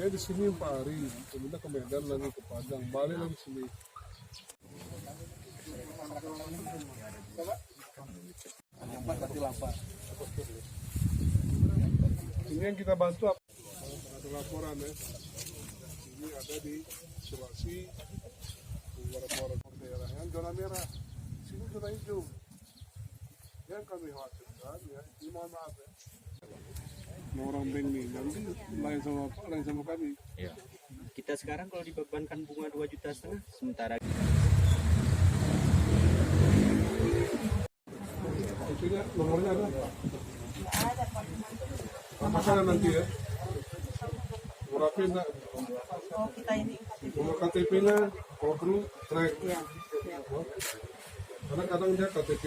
Saya di sini 4 hari, kemudian ke Medan lagi ke Padang, balik lagi sini. Ini yang kita bantu apa? Ada laporan ya. Ini ada di Sulawesi, beberapa daerah yang zona merah, sini zona hijau. Yang kami khawatirkan ya, ini mohon maaf ya. Orang bank nih, nanti lain sama kami. Ya. Kita sekarang kalau dibebankan bunga 2,5 juta, sementara Itunya nomornya ada. Apakah nanti ya? Berapa enggak? Oh, kita ini Nomor KTP-nya kalau perlu track. ya. Karena kadang dia KTP